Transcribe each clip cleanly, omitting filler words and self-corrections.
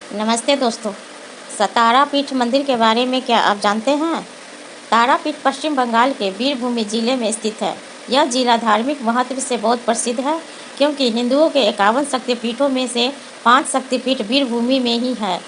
नमस्ते दोस्तों। तारापीठ मंदिर के बारे में क्या आप जानते हैं? तारापीठ पश्चिम बंगाल के वीरभूमि जिले में स्थित है। यह जिला धार्मिक महत्व से बहुत प्रसिद्ध है क्योंकि हिंदुओं के 51 शक्तिपीठों में से 5 शक्तिपीठ वीरभूमि में ही है।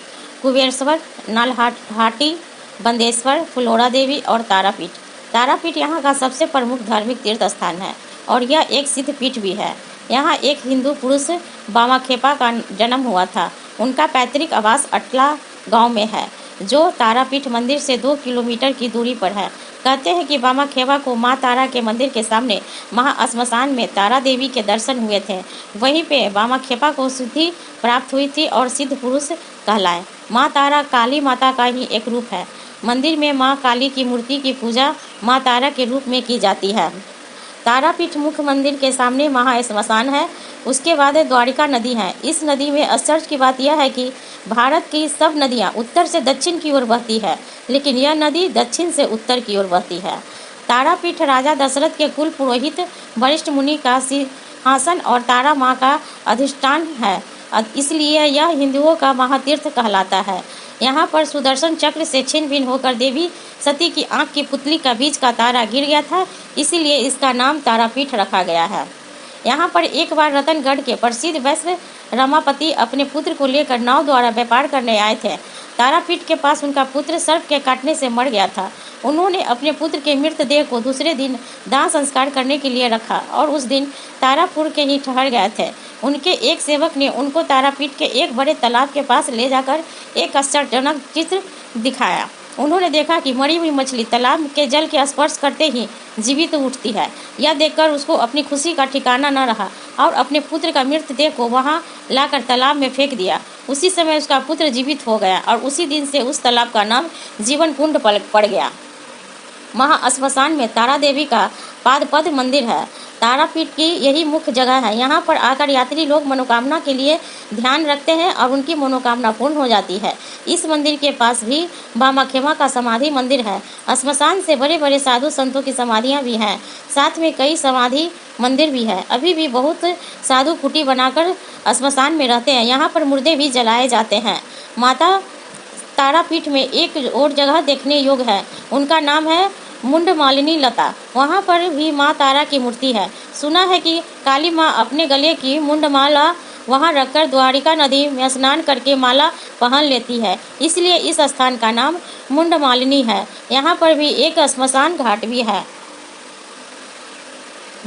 कुबेरश्वर, नलहाटी, बंदेश्वर, फुलोरा देवी और तारापीठ। तारापीठ यहाँ का सबसे प्रमुख धार्मिक तीर्थ स्थान है और यह एक सिद्ध पीठ भी है। यहाँ एक हिंदू पुरुष बामाखेपा का जन्म हुआ था। उनका पैतृक आवास अटला गांव में है, जो तारापीठ मंदिर से 2 किलोमीटर की दूरी पर है। कहते हैं कि बामाखेपा को मां तारा के मंदिर के सामने महाश्मशान में तारा देवी के दर्शन हुए थे। वहीं पे बामाखेपा को सिद्धि प्राप्त हुई थी और सिद्ध पुरुष कहलाए। मां तारा काली माता का ही एक रूप है। मंदिर में मां काली की मूर्ति की पूजा मां तारा के रूप में की जाती है। तारापीठ मुख्य मंदिर के सामने महाश्मशान है। उसके बाद द्वारिका नदी है। इस नदी में आश्चर्य की बात यह है कि भारत की सब नदियां उत्तर से दक्षिण की ओर बहती है, लेकिन यह नदी दक्षिण से उत्तर की ओर बहती है। तारापीठ राजा दशरथ के कुल पुरोहित वरिष्ठ मुनि का सिंहासन और तारा माँ का अधिष्ठान है, इसलिए यह हिंदुओं का महातीर्थ कहलाता है। यहाँ पर सुदर्शन चक्र से छिन्न भिन्न होकर देवी सती की आंख की पुतली का बीच का तारा गिर गया था, इसीलिए इसका नाम तारापीठ रखा गया है। यहाँ पर एक बार रतनगढ़ के प्रसिद्ध वैश्य रमापति अपने पुत्र को लेकर नाव द्वारा व्यापार करने आए थे। तारापीठ के पास उनका पुत्र सर्प के काटने से मर गया था। उन्होंने अपने पुत्र के मृतदेह को दूसरे दिन दाह संस्कार करने के लिए रखा और उस दिन तारापुर के ही ठहर गए थे। उनके एक सेवक ने उनको तारापीठ के एक बड़े तालाब के पास ले जाकर एक आश्चर्यजनक चित्र दिखाया। उन्होंने देखा कि मरी हुई मछली तालाब के जल के स्पर्श करते ही जीवित उठती है। यह देखकर उसको अपनी खुशी का ठिकाना न रहा और अपने पुत्र का मृतदेह को वहां लाकर तालाब में फेंक दिया। उसी समय उसका पुत्र जीवित हो गया और उसी दिन से उस तालाब का नाम जीवन कुंड पड़ गया। महाश्मशान में तारा देवी का पादपद मंदिर है। तारापीठ की यही मुख्य जगह है। यहाँ पर आकर यात्री लोग मनोकामना के लिए ध्यान रखते हैं और उनकी मनोकामना पूर्ण हो जाती है। इस मंदिर के पास भी बामाखेपा का समाधि मंदिर है। श्मशान से बड़े बड़े साधु संतों की समाधियाँ भी हैं। साथ में कई समाधि मंदिर भी है। अभी भी बहुत साधु कुटी बनाकर श्मशान में रहते हैं। यहाँ पर मुर्दे भी जलाए जाते हैं। माता तारापीठ में एक और जगह देखने योग्य है। उनका नाम है मुंडमालिनी लता। वहाँ पर भी माँ तारा की मूर्ति है। सुना है कि काली माँ अपने गले की मुंडमाला वहाँ रखकर द्वारिका नदी में स्नान करके माला पहन लेती है, इसलिए इस स्थान का नाम मुंडमालिनी है। यहाँ पर भी एक श्मशान घाट भी है,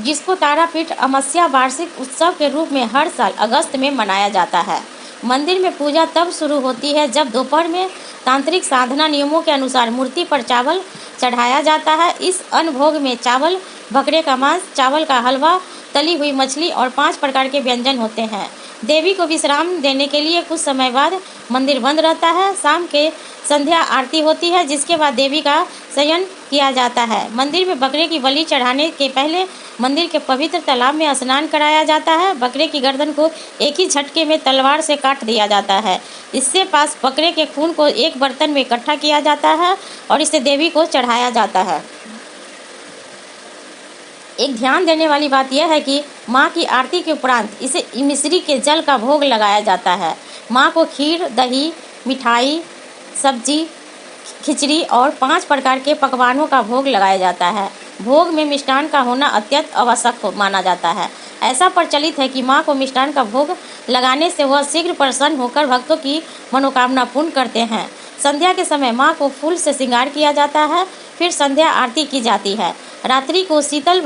जिसको तारापीठ अमावस्या वार्षिक उत्सव के रूप में हर साल अगस्त में मनाया जाता है। मंदिर में पूजा तब शुरू होती है जब दोपहर में तांत्रिक साधना नियमों के अनुसार मूर्ति पर चावल चढ़ाया जाता है। इस अन्न भोग में चावल, बकरे का मांस, चावल का हलवा, तली हुई मछली और 5 प्रकार के व्यंजन होते हैं। देवी को विश्राम देने के लिए कुछ समय बाद मंदिर बंद रहता है। शाम के संध्या आरती होती है, जिसके बाद देवी का शयन किया जाता है। मंदिर में बकरे की बलि चढ़ाने के पहले मंदिर के पवित्र तालाब में स्नान कराया जाता है। बकरे की गर्दन को एक ही झटके में तलवार से काट दिया जाता है। इससे पास बकरे के खून को एक बर्तन में इकट्ठा किया जाता है और इसे देवी को चढ़ाया जाता है। एक ध्यान देने वाली बात यह है कि माँ की आरती के उपरांत इसे मिश्री के जल का भोग लगाया जाता है। माँ को खीर, दही, मिठाई, सब्जी, खिचड़ी और 5 प्रकार के पकवानों का भोग लगाया जाता है। भोग में मिष्ठान का होना अत्यंत आवश्यक माना जाता है। ऐसा प्रचलित है कि माँ को मिष्ठान का भोग लगाने से वह शीघ्र प्रसन्न होकर भक्तों की मनोकामना पूर्ण करते हैं। संध्या के समय माँ को फूल से श्रृंगार किया जाता है, फिर संध्या आरती की जाती है। रात्रि को शीतल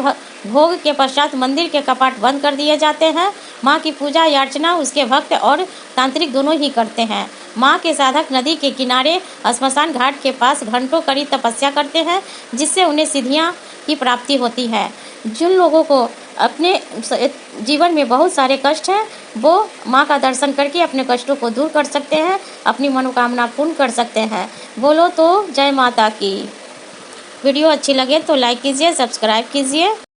भोग के पश्चात मंदिर के कपाट बंद कर दिए जाते हैं। माँ की पूजा या अर्चना उसके भक्त और तांत्रिक दोनों ही करते हैं। माँ के साधक नदी के किनारे श्मशान घाट के पास घंटों कड़ी तपस्या करते हैं, जिससे उन्हें सिद्धियाँ की प्राप्ति होती है। जिन लोगों को अपने जीवन में बहुत सारे कष्ट हैं, वो माँ का दर्शन करके अपने कष्टों को दूर कर सकते हैं, अपनी मनोकामना पूर्ण कर सकते हैं। बोलो तो जय माता की। वीडियो अच्छी लगे तो लाइक कीजिए, सब्सक्राइब कीजिए।